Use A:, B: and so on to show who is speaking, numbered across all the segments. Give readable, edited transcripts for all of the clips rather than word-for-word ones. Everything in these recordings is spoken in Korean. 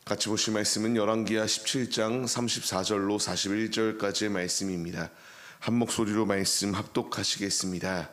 A: 같이 보실 말씀은 열왕기하 17장 34절로 41절까지의 말씀입니다. 한 목소리로 말씀 합독하시겠습니다.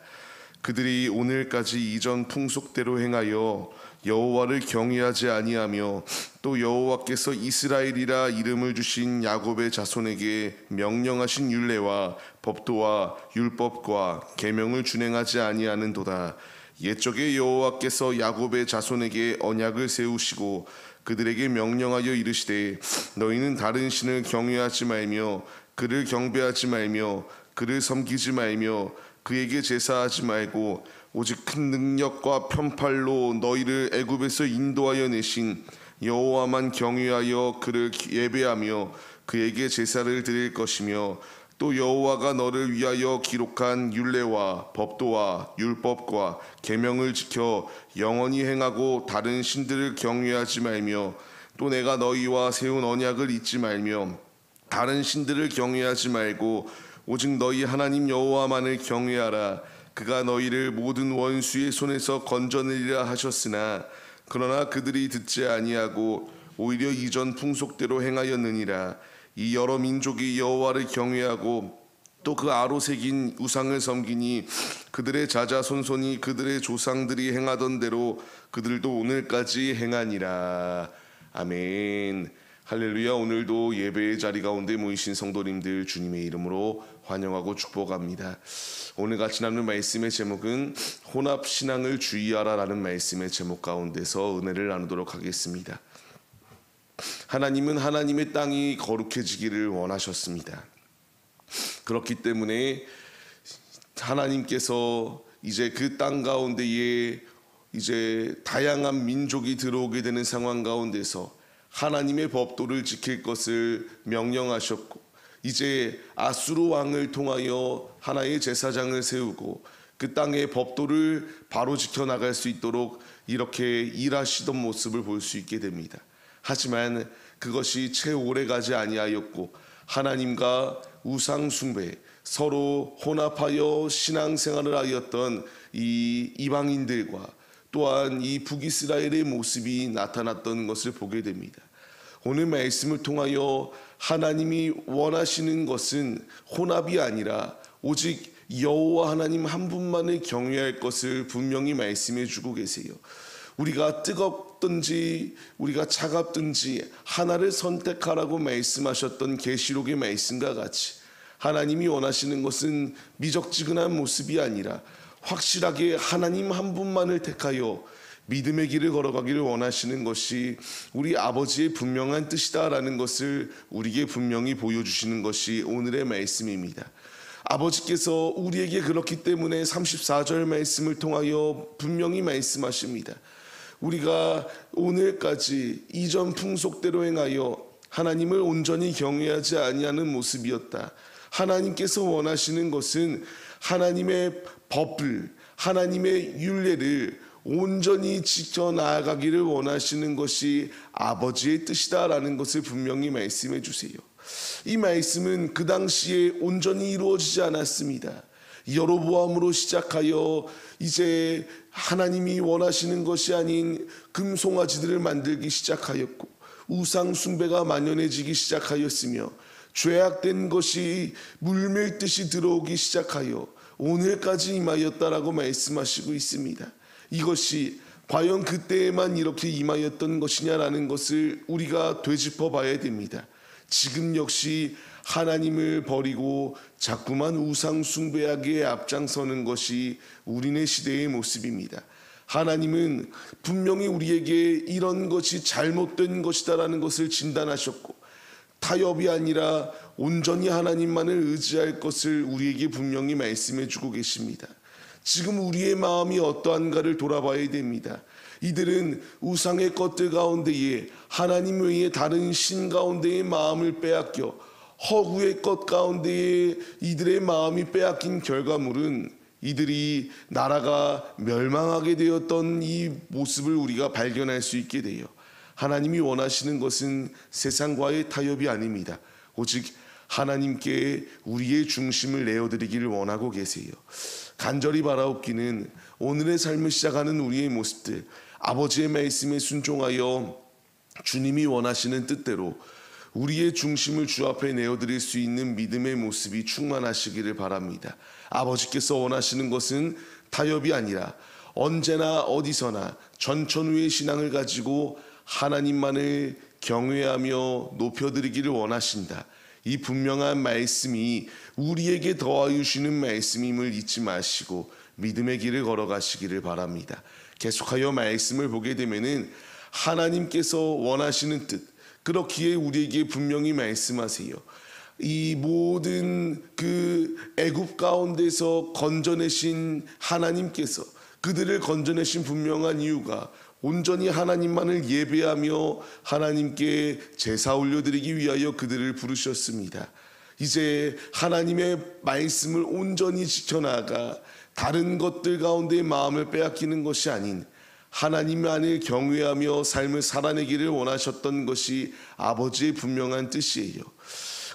A: 그들이 오늘까지 이전 풍속대로 행하여 여호와를 경외하지 아니하며 또 여호와께서 이스라엘이라 이름을 주신 야곱의 자손에게 명령하신 율례와 법도와 율법과 계명을 준행하지 아니하는도다. 옛적에 여호와께서 야곱의 자손에게 언약을 세우시고 그들에게 명령하여 이르시되 너희는 다른 신을 경외하지 말며 그를 경배하지 말며 그를 섬기지 말며 그에게 제사하지 말고 오직 큰 능력과 편팔로 너희를 애굽에서 인도하여 내신 여호와만 경외하여 그를 예배하며 그에게 제사를 드릴 것이며 또 여호와가 너를 위하여 기록한 율례와 법도와 율법과 계명을 지켜 영원히 행하고 다른 신들을 경외하지 말며 또 내가 너희와 세운 언약을 잊지 말며 다른 신들을 경외하지 말고 오직 너희 하나님 여호와만을 경외하라. 그가 너희를 모든 원수의 손에서 건져내리라 하셨으나 그러나 그들이 듣지 아니하고 오히려 이전 풍속대로 행하였느니라. 이 여러 민족이 여호와를 경외하고 또 그 아로 새긴 우상을 섬기니 그들의 자자손손이 그들의 조상들이 행하던 대로 그들도 오늘까지 행하니라. 아멘. 할렐루야. 오늘도 예배의 자리 가운데 모이신 성도님들 주님의 이름으로 환영하고 축복합니다. 오늘 같이 나누는 말씀의 제목은 혼합신앙을 주의하라 라는 말씀의 제목 가운데서 은혜를 나누도록 하겠습니다. 하나님은 하나님의 땅이 거룩해지기를 원하셨습니다. 그렇기 때문에 하나님께서 이제 그 땅 가운데에 이제 다양한 민족이 들어오게 되는 상황 가운데서 하나님의 법도를 지킬 것을 명령하셨고 이제 아수르 왕을 통하여 하나의 제사장을 세우고 그 땅의 법도를 바로 지켜나갈 수 있도록 이렇게 일하시던 모습을 볼 수 있게 됩니다. 하지만 그것이 채 오래가지 아니하였고 하나님과 우상 숭배 서로 혼합하여 신앙생활을 하였던 이 이방인들과 또한 이 북이스라엘의 모습이 나타났던 것을 보게 됩니다. 오늘 말씀을 통하여 하나님이 원하시는 것은 혼합이 아니라 오직 여호와 하나님 한 분만을 경외할 것을 분명히 말씀해 주고 계세요. 우리가 뜨겁든지 우리가 차갑든지 하나를 선택하라고 말씀하셨던 계시록의 말씀과 같이 하나님이 원하시는 것은 미적지근한 모습이 아니라 확실하게 하나님 한 분만을 택하여 믿음의 길을 걸어가기를 원하시는 것이 우리 아버지의 분명한 뜻이다라는 것을 우리에게 분명히 보여주시는 것이 오늘의 말씀입니다. 아버지께서 우리에게 그렇기 때문에 34절 말씀을 통하여 분명히 말씀하십니다. 우리가 오늘까지 이전 풍속대로 행하여 하나님을 온전히 경외하지 아니하는 모습이었다. 하나님께서 원하시는 것은 하나님의 법을, 하나님의 율례를 온전히 지켜나가기를 원하시는 것이 아버지의 뜻이다라는 것을 분명히 말씀해 주세요. 이 말씀은 그 당시에 온전히 이루어지지 않았습니다. 여로보암으로 시작하여 이제 하나님이 원하시는 것이 아닌 금송아지들을 만들기 시작하였고 우상 숭배가 만연해지기 시작하였으며 죄악된 것이 물밀듯이 들어오기 시작하여 오늘까지 임하였다라고 말씀하시고 있습니다. 이것이 과연 그때에만 이렇게 임하였던 것이냐라는 것을 우리가 되짚어 봐야 됩니다. 지금 역시 하나님을 버리고 자꾸만 우상 숭배하기에 앞장서는 것이 우리네 시대의 모습입니다. 하나님은 분명히 우리에게 이런 것이 잘못된 것이다라는 것을 진단하셨고 타협이 아니라 온전히 하나님만을 의지할 것을 우리에게 분명히 말씀해 주고 계십니다. 지금 우리의 마음이 어떠한가를 돌아봐야 됩니다. 이들은 우상의 것들 가운데에 하나님 외에 다른 신 가운데의 마음을 빼앗겨 허구의 것 가운데에 이들의 마음이 빼앗긴 결과물은 이들이 나라가 멸망하게 되었던 이 모습을 우리가 발견할 수 있게 돼요. 하나님이 원하시는 것은 세상과의 타협이 아닙니다. 오직 하나님께 우리의 중심을 내어드리기를 원하고 계세요. 간절히 바라옵기는 오늘의 삶을 시작하는 우리의 모습들, 아버지의 말씀에 순종하여 주님이 원하시는 뜻대로 우리의 중심을 주 앞에 내어드릴 수 있는 믿음의 모습이 충만하시기를 바랍니다. 아버지께서 원하시는 것은 타협이 아니라 언제나 어디서나 전천후의 신앙을 가지고 하나님만을 경외하며 높여드리기를 원하신다. 이 분명한 말씀이 우리에게 더하여 주시는 말씀임을 잊지 마시고 믿음의 길을 걸어가시기를 바랍니다. 계속하여 말씀을 보게 되면은 하나님께서 원하시는 뜻, 그렇기에 우리에게 분명히 말씀하세요. 이 모든 그 애굽 가운데서 건져내신 하나님께서 그들을 건져내신 분명한 이유가 온전히 하나님만을 예배하며 하나님께 제사 올려드리기 위하여 그들을 부르셨습니다. 이제 하나님의 말씀을 온전히 지켜나가 다른 것들 가운데 마음을 빼앗기는 것이 아닌 하나님만을 경외하며 삶을 살아내기를 원하셨던 것이 아버지의 분명한 뜻이에요.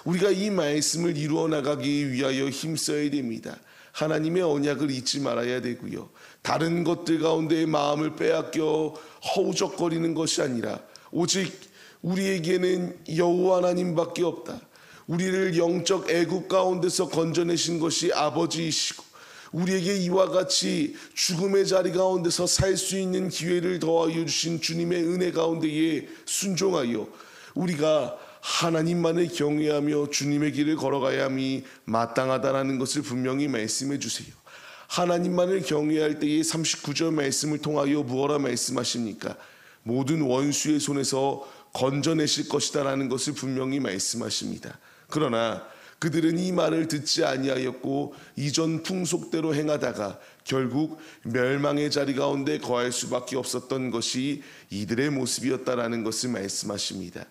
A: 우리가 이 말씀을 이루어 나가기 위하여 힘써야 됩니다. 하나님의 언약을 잊지 말아야 되고요. 다른 것들 가운데 마음을 빼앗겨 허우적거리는 것이 아니라 오직 우리에게는 여호와 하나님밖에 없다. 우리를 영적 애굽 가운데서 건져내신 것이 아버지이시고 우리에게 이와 같이 죽음의 자리 가운데서 살 수 있는 기회를 더하여 주신 주님의 은혜 가운데에 순종하여 우리가 하나님만을 경외하며 주님의 길을 걸어가야 함이 마땅하다라는 것을 분명히 말씀해 주세요. 하나님만을 경외할 때에 39절 말씀을 통하여 무엇라 말씀하십니까? 모든 원수의 손에서 건져내실 것이다라는 것을 분명히 말씀하십니다. 그러나 그들은 이 말을 듣지 아니하였고 이전 풍속대로 행하다가 결국 멸망의 자리 가운데 거할 수밖에 없었던 것이 이들의 모습이었다라는 것을 말씀하십니다.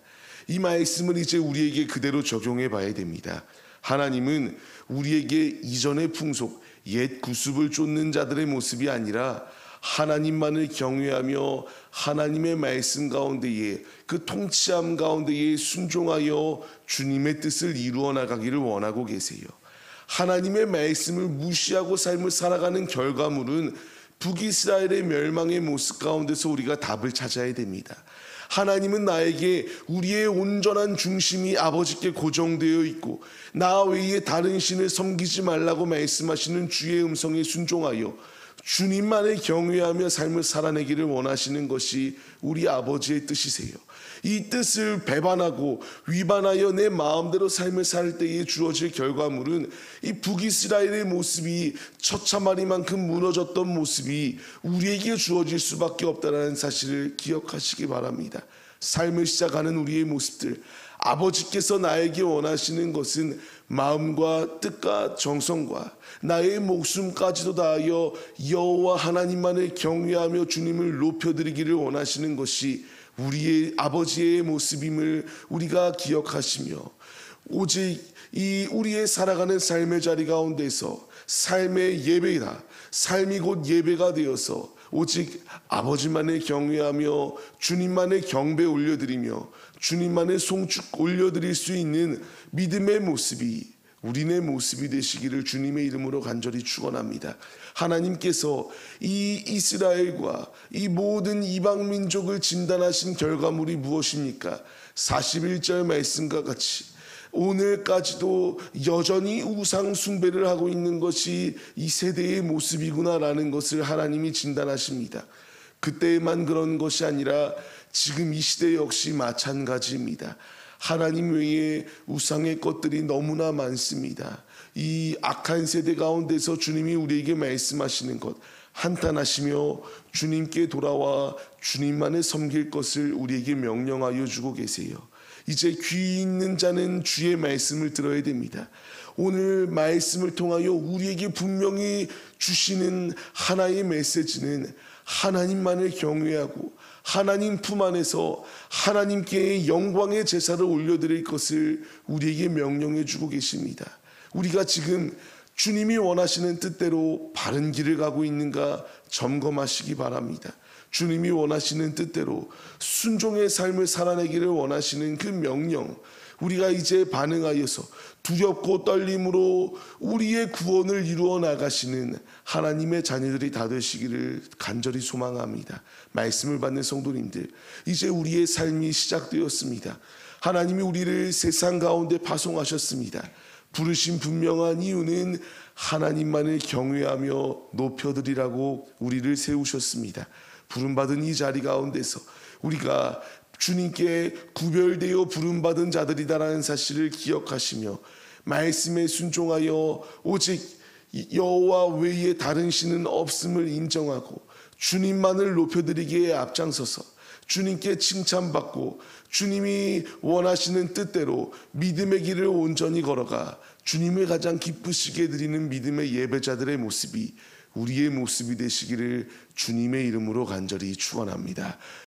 A: 이 말씀을 이제 우리에게 그대로 적용해 봐야 됩니다. 하나님은 우리에게 이전의 풍속, 옛 구습을 쫓는 자들의 모습이 아니라 하나님만을 경외하며 하나님의 말씀 가운데에 그 통치함 가운데에 순종하여 주님의 뜻을 이루어 나가기를 원하고 계세요. 하나님의 말씀을 무시하고 삶을 살아가는 결과물은 북이스라엘의 멸망의 모습 가운데서 우리가 답을 찾아야 됩니다. 하나님은 나에게 우리의 온전한 중심이 아버지께 고정되어 있고 나 외에 다른 신을 섬기지 말라고 말씀하시는 주의 음성에 순종하여 주님만을 경외하며 삶을 살아내기를 원하시는 것이 우리 아버지의 뜻이세요. 이 뜻을 배반하고 위반하여 내 마음대로 삶을 살 때에 주어질 결과물은 이 북이스라엘의 모습이 처참하리만큼 무너졌던 모습이 우리에게 주어질 수밖에 없다는 사실을 기억하시기 바랍니다. 삶을 시작하는 우리의 모습들, 아버지께서 나에게 원하시는 것은 마음과 뜻과 정성과 나의 목숨까지도 다하여 여호와 하나님만을 경외하며 주님을 높여드리기를 원하시는 것이 우리의 아버지의 모습임을 우리가 기억하시며 오직 이 우리의 살아가는 삶의 자리 가운데서 삶의 예배다, 삶이 곧 예배가 되어서 오직 아버지만을 경외하며 주님만의 경배 올려드리며 주님만의 송축 올려드릴 수 있는 믿음의 모습이 우리네 모습이 되시기를 주님의 이름으로 간절히 축원합니다. 하나님께서 이 이스라엘과 이 모든 이방 민족을 진단하신 결과물이 무엇입니까? 41절 말씀과 같이 오늘까지도 여전히 우상 숭배를 하고 있는 것이 이 세대의 모습이구나라는 것을 하나님이 진단하십니다. 그때만 그런 것이 아니라 지금 이 시대 역시 마찬가지입니다. 하나님 외에 우상의 것들이 너무나 많습니다. 이 악한 세대 가운데서 주님이 우리에게 말씀하시는 것, 한탄하시며 주님께 돌아와 주님만을 섬길 것을 우리에게 명령하여 주고 계세요. 이제 귀 있는 자는 주의 말씀을 들어야 됩니다. 오늘 말씀을 통하여 우리에게 분명히 주시는 하나의 메시지는 하나님만을 경외하고 하나님 품 안에서 하나님께 영광의 제사를 올려드릴 것을 우리에게 명령해 주고 계십니다. 우리가 지금 주님이 원하시는 뜻대로 바른 길을 가고 있는가 점검하시기 바랍니다. 주님이 원하시는 뜻대로 순종의 삶을 살아내기를 원하시는 그 명령, 우리가 이제 반응하여서 두렵고 떨림으로 우리의 구원을 이루어 나가시는 하나님의 자녀들이 다 되시기를 간절히 소망합니다. 말씀을 받는 성도님들, 이제 우리의 삶이 시작되었습니다. 하나님이 우리를 세상 가운데 파송하셨습니다. 부르신 분명한 이유는 하나님만을 경외하며 높여드리라고 우리를 세우셨습니다. 부름받은 이 자리 가운데서 우리가 주님께 구별되어 부름받은 자들이다라는 사실을 기억하시며 말씀에 순종하여 오직 여호와 외에 다른 신은 없음을 인정하고 주님만을 높여드리기에 앞장서서 주님께 칭찬받고 주님이 원하시는 뜻대로 믿음의 길을 온전히 걸어가 주님을 가장 기쁘시게 드리는 믿음의 예배자들의 모습이 우리의 모습이 되시기를 주님의 이름으로 간절히 축원합니다.